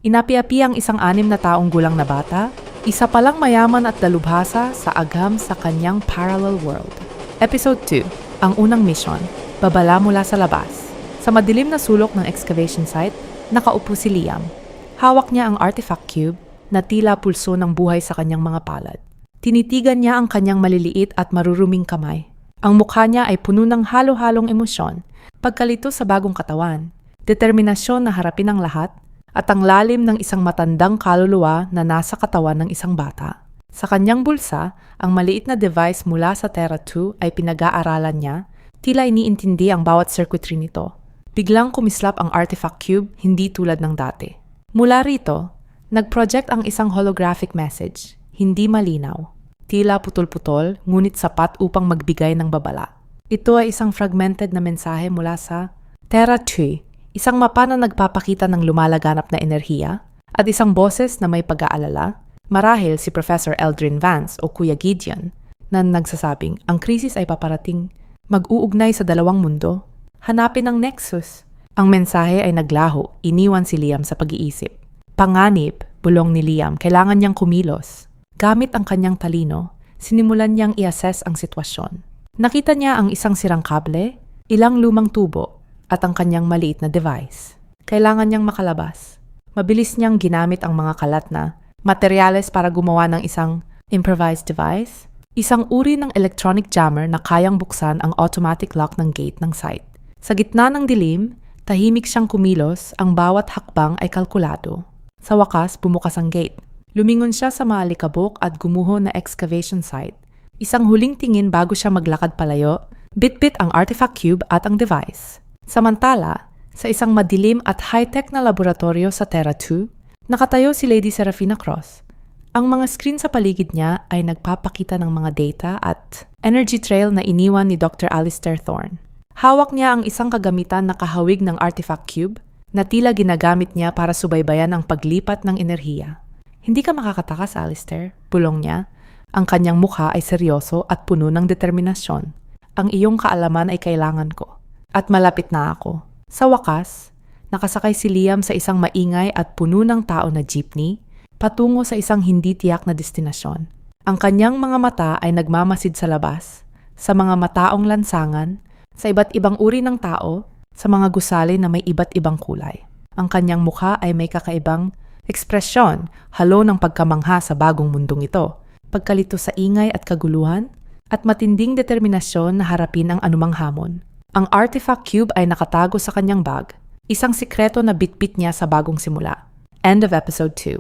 Inapi-api ang isang 6 na taong gulang na bata, isa palang mayaman at dalubhasa sa agam sa kanyang parallel world. Episode 2, ang unang mission, babala mula sa labas. Sa madilim na sulok ng excavation site, nakaupo si Liam. Hawak niya ang artifact cube na tila pulso ng buhay sa kanyang mga palad. Tinitigan niya ang kanyang maliliit at maruruming kamay. Ang mukha niya ay puno ng halo-halong emosyon, pagkalito sa bagong katawan, determinasyon na harapin ang lahat, at ang lalim ng isang matandang kaluluwa na nasa katawan ng isang bata. Sa kanyang bulsa, ang maliit na device mula sa Terra 2 ay pinag-aaralan niya, tila iniintindi ang bawat circuitry nito. Biglang kumislap ang artifact cube, hindi tulad ng dati. Mula rito, nag-project ang isang holographic message, hindi malinaw. Tila putol-putol, ngunit sapat upang magbigay ng babala. Ito ay isang fragmented na mensahe mula sa Terra 3, isang mapa na nagpapakita ng lumalaganap na enerhiya, at isang boses na may pag-aalala, marahil si Professor Eldrin Vance o Kuya Gideon, na nagsasabing ang krisis ay paparating, mag-uugnay sa dalawang mundo, hanapin ang nexus. Ang mensahe ay naglaho, iniwan si Liam sa pag-iisip. Panganib, bulong ni Liam, kailangan niyang kumilos. Gamit ang kanyang talino, sinimulan niyang i-assess ang sitwasyon. Nakita niya ang isang sirang kable, ilang lumang tubo, at ang kanyang maliit na device. Kailangan niyang makalabas. Mabilis niyang ginamit ang mga kalat na materyales para gumawa ng isang improvised device, isang uri ng electronic jammer na kayang buksan ang automatic lock ng gate ng site. Sa gitna ng dilim, tahimik siyang kumilos, ang bawat hakbang ay kalkulado. Sa wakas, bumukas ang gate. Lumingon siya sa maalikabok at gumuho na excavation site. Isang huling tingin bago siya maglakad palayo, bit-bit ang artifact cube at ang device. Samantala, sa isang madilim at high-tech na laboratorio sa Terra 2, nakatayo si Lady Serafina Cross. Ang mga screen sa paligid niya ay nagpapakita ng mga data at energy trail na iniwan ni Dr. Alistair Thorne. Hawak niya ang isang kagamitan na kahawig ng artifact cube na tila ginagamit niya para subaybayan ang paglipat ng enerhiya. Hindi ka makakatakas, Alistair, bulong niya. Ang kanyang mukha ay seryoso at puno ng determinasyon. Ang iyong kaalaman ay kailangan ko. At malapit na ako. Sa wakas, nakasakay si Liam sa isang maingay at puno ng tao na jeepney patungo sa isang hindi tiyak na destinasyon. Ang kanyang mga mata ay nagmamasid sa labas, sa mga mataong lansangan, sa iba't ibang uri ng tao, sa mga gusali na may iba't ibang kulay. Ang kanyang mukha ay may kakaibang ekspresyon, halo ng pagkamangha sa bagong mundong ito, pagkalito sa ingay at kaguluhan, at matinding determinasyon na harapin ang anumang hamon. Ang artifact cube ay nakatago sa kanyang bag, isang sikreto na bitbit niya sa bagong simula. End of episode 2.